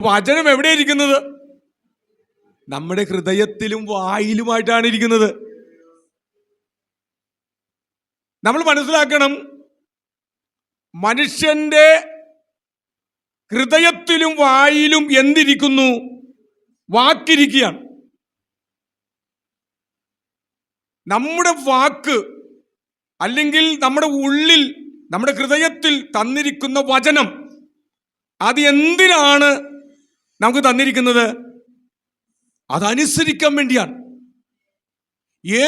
വചനം എവിടെ ഇരിക്കുന്നത്? നമ്മുടെ ഹൃദയത്തിലും വായിലുമായിട്ടാണ് ഇരിക്കുന്നത്. നമ്മൾ മനസ്സിലാക്കണം, മനുഷ്യന്റെ ഹൃദയത്തിലും വായിലും എന്തിരിക്കുന്നു? വാക്കിരിക്കുകയാണ്. നമ്മുടെ വാക്ക് അല്ലെങ്കിൽ നമ്മുടെ ഉള്ളിൽ, നമ്മുടെ ഹൃദയത്തിൽ തന്നിരിക്കുന്ന വചനം, അത് എന്തിനാണ് നമുക്ക് തന്നിരിക്കുന്നത്? അതനുസരിക്കാൻ വേണ്ടിയാണ്.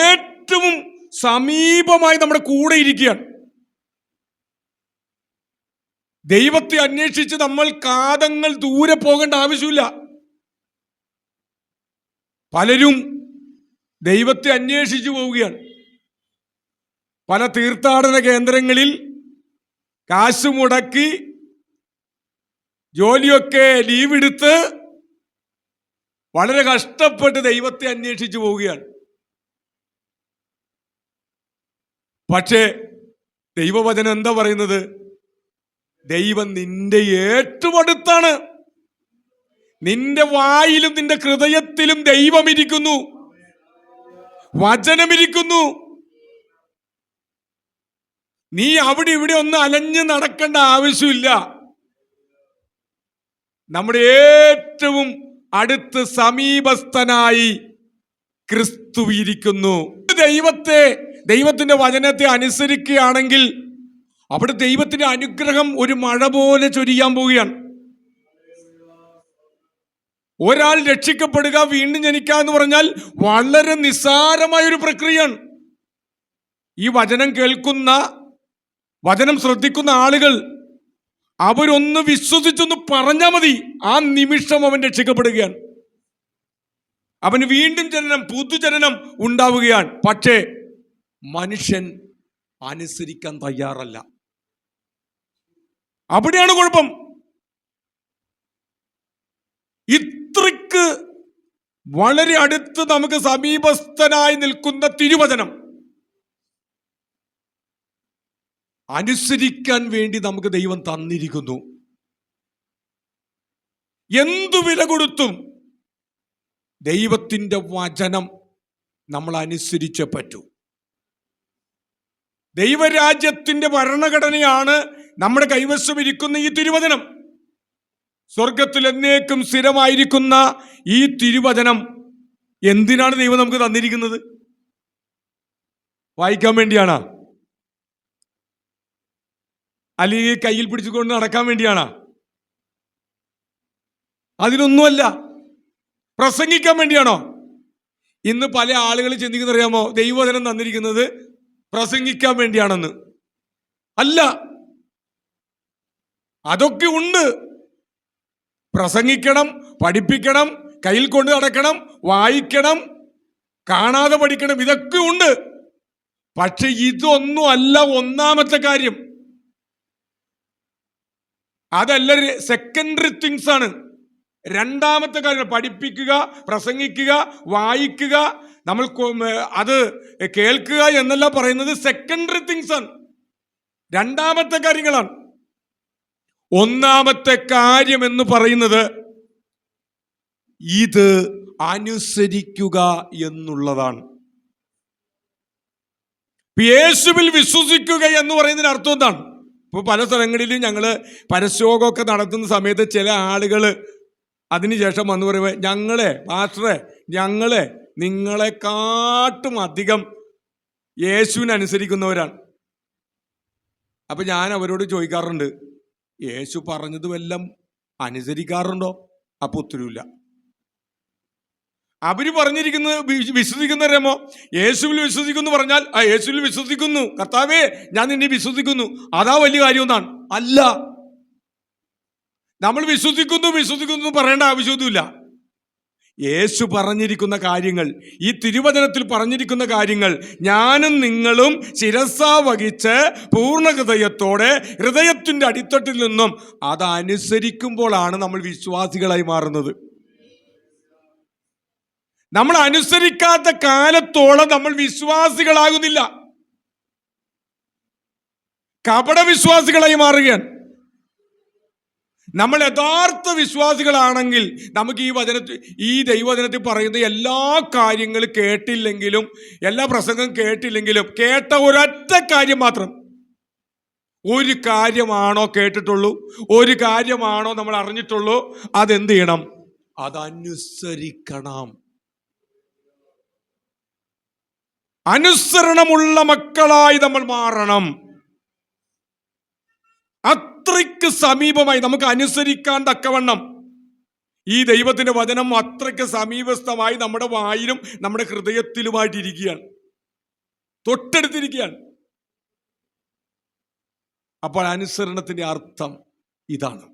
ഏറ്റവും സമീപമായി നമ്മുടെ കൂടെ ഇരിക്കുകയാണ്. ദൈവത്തെ അന്വേഷിച്ച് നമ്മൾ കാതങ്ങൾ ദൂരെ പോകേണ്ട ആവശ്യമില്ല. പലരും ദൈവത്തെ അന്വേഷിച്ചു പോവുകയാണ്. പല തീർത്ഥാടന കേന്ദ്രങ്ങളിൽ കാശ് മുടക്കി ജോലിയൊക്കെ ലീവെടുത്ത് വളരെ കഷ്ടപ്പെട്ട് ദൈവത്തെ അന്വേഷിച്ചു പോവുകയാണ്. പക്ഷേ ദൈവവചനം എന്താ പറയുന്നത്? ദൈവം നിന്റെ ഏറ്റവും അടുത്താണ്. നിന്റെ വായിലും നിന്റെ ഹൃദയത്തിലും ദൈവം ഇരിക്കുന്നു, വചനമിരിക്കുന്നു. നീ അവിടെ ഇവിടെ ഒന്ന് അലഞ്ഞു നടക്കേണ്ട ആവശ്യമില്ല. നമ്മുടെ ഏറ്റവും അടുത്ത് സമീപസ്ഥനായി ക്രിസ്തു ഇരിക്കുന്നു. ദൈവത്തിന്റെ വചനത്തെ അനുസരിക്കുകയാണെങ്കിൽ അവിടെ ദൈവത്തിന്റെ അനുഗ്രഹം ഒരു മഴ പോലെ ചൊരിയാൻ പോവുകയാണ്. ഒരാൾ രക്ഷിക്കപ്പെടുക, വീണ്ടും ജനിക്കുക എന്ന് പറഞ്ഞാൽ വളരെ നിസ്സാരമായ ഒരു പ്രക്രിയയാണ്. ഈ വചനം കേൾക്കുന്ന, വചനം ശ്രദ്ധിക്കുന്ന ആളുകൾ അവരൊന്ന് വിശ്വസിച്ചൊന്ന് പറഞ്ഞാൽ മതി, ആ നിമിഷം അവൻ രക്ഷിക്കപ്പെടുകയാണ്. അവന് വീണ്ടും ജനനം, പുതുജനനം ഉണ്ടാവുകയാണ്. പക്ഷേ മനുഷ്യൻ അനുസരിക്കാൻ തയ്യാറല്ല. അവിടെയാണ് കുഴപ്പം. ഇത്രയ്ക്ക് വളരെ അടുത്ത് നമുക്ക് സമീപസ്ഥനായി നിൽക്കുന്ന തിരുവചനം അനുസരിക്കാൻ വേണ്ടി നമുക്ക് ദൈവം തന്നിരിക്കുന്നു. എന്തു വില കൊടുത്തും ദൈവത്തിന്റെ വചനം നമ്മൾ അനുസരിച്ചേ പറ്റൂ. ദൈവരാജ്യത്തിന്റെ ഭരണഘടനയാണ് നമ്മുടെ കൈവശം ഇരിക്കുന്ന ഈ തിരുവചനം. സ്വർഗത്തിൽ എന്നേക്കും സ്ഥിരമായിരിക്കുന്ന ഈ തിരുവചനം എന്തിനാണ് ദൈവം നമുക്ക് തന്നിരിക്കുന്നത്? വായിക്കാൻ വേണ്ടിയാണോ? അല്ലെങ്കിൽ കയ്യിൽ പിടിച്ചുകൊണ്ട് നടക്കാൻ വേണ്ടിയാണോ? അതിനൊന്നുമല്ല. പ്രസംഗിക്കാൻ വേണ്ടിയാണോ? ഇന്ന് പല ആളുകൾ ചിന്തിക്കുന്ന അറിയാമോ? ദൈവവചനം തന്നിരിക്കുന്നത് പ്രസംഗിക്കാൻ വേണ്ടിയാണെന്ന്. അല്ല, അതൊക്കെ ഉണ്ട്. പ്രസംഗിക്കണം, പഠിപ്പിക്കണം, കയ്യിൽ കൊണ്ട് നടക്കണം, വായിക്കണം, കാണാതെ പഠിക്കണം, ഇതൊക്കെ ഉണ്ട്. പക്ഷെ ഇതൊന്നും അല്ല ഒന്നാമത്തെ കാര്യം. അതല്ല, സെക്കൻഡറി തിങ്സ് ആണ്. രണ്ടാമത്തെ കാര്യം പഠിപ്പിക്കുക, പ്രസംഗിക്കുക, വായിക്കുക, നമ്മൾ അത് കേൾക്കുക എന്നല്ല പറയുന്നത്. സെക്കൻഡറി തിങ്സ് ആണ്, രണ്ടാമത്തെ കാര്യങ്ങളാണ്. ഒന്നാമത്തെ കാര്യം എന്ന് പറയുന്നത് ഇത് അനുസരിക്കുക എന്നുള്ളതാണ്. യേശുവിൽ വിശ്വസിക്കുക എന്ന് പറയുന്നതിന് അർത്ഥം എന്താണ്? ഇപ്പോൾ പല സ്ഥലങ്ങളിലും ഞങ്ങൾ പരസ്യോഗമൊക്കെ നടത്തുന്ന സമയത്ത് ചില ആളുകൾ അതിനുശേഷം വന്ന് പറയുമ്പോൾ, ഞങ്ങളെ നിങ്ങളെക്കാട്ടും അധികം യേശുവിനനുസരിക്കുന്നവരാണ്. അപ്പം ഞാൻ അവരോട് ചോദിക്കാറുണ്ട്, യേശു പറഞ്ഞത് വല്ലതും അനുസരിക്കാറുണ്ടോ? അപ്പോൾ ഉത്തരവില്ല. അവര് പറഞ്ഞിരിക്കുന്നത് വിശ്വസിക്കുന്നവരേമോ യേശുവിൽ വിശ്വസിക്കുന്നു പറഞ്ഞാൽ യേശുവിൽ വിശ്വസിക്കുന്നു, കർത്താവേ ഞാൻ നിന്നെ വിശ്വസിക്കുന്നു, അതാ വലിയ കാര്യം എന്നാണ്. അല്ല, നമ്മൾ വിശ്വസിക്കുന്നു പറയേണ്ട ആവശ്യമൊന്നുമില്ല. യേശു പറഞ്ഞിരിക്കുന്ന കാര്യങ്ങൾ, ഈ തിരുവചനത്തിൽ പറഞ്ഞിരിക്കുന്ന കാര്യങ്ങൾ ഞാനും നിങ്ങളും ശിരസാ വഹിച്ച് പൂർണ്ണ ഹൃദയത്തോടെ ഹൃദയത്തിൻ്റെ അടിത്തട്ടിൽ നിന്നും അതനുസരിക്കുമ്പോഴാണ് നമ്മൾ വിശ്വാസികളായി മാറുന്നത്. നമ്മൾ അനുസരിക്കാത്ത കാലത്തോളം നമ്മൾ വിശ്വാസികളാകുന്നില്ല, കപട വിശ്വാസികളായി മാറുകയാണ്. നമ്മൾ യഥാർത്ഥ വിശ്വാസികളാണെങ്കിൽ നമുക്ക് ഈ ദൈവവചനത്തിൽ പറയുന്ന എല്ലാ കാര്യങ്ങളും കേട്ടില്ലെങ്കിലും, എല്ലാ പ്രസംഗം കേട്ടില്ലെങ്കിലും, കേട്ട ഒരൊറ്റ കാര്യം മാത്രം, ഒരു കാര്യമാണോ കേട്ടിട്ടുള്ളൂ, ഒരു കാര്യമാണോ നമ്മൾ അറിഞ്ഞിട്ടുള്ളൂ, അതെന്ത് ചെയ്യണം? അതനുസരിക്കണം. അനുസരണമുള്ള മക്കളായി നമ്മൾ മാറണം. അത്രയ്ക്ക് സമീപമായി നമുക്ക് അനുസരിക്കാൻ തക്കവണ്ണം ഈ ദൈവത്തിന്റെ വചനം അത്രയ്ക്ക് സമീപസ്ഥമായി നമ്മുടെ വായിലും നമ്മുടെ ഹൃദയത്തിലുമായിട്ടിരിക്കുകയാണ്, തൊട്ടടുത്തിരിക്കുകയാണ്. അപ്പോൾ അനുസരണത്തിന്റെ അർത്ഥം ഇതാണ്.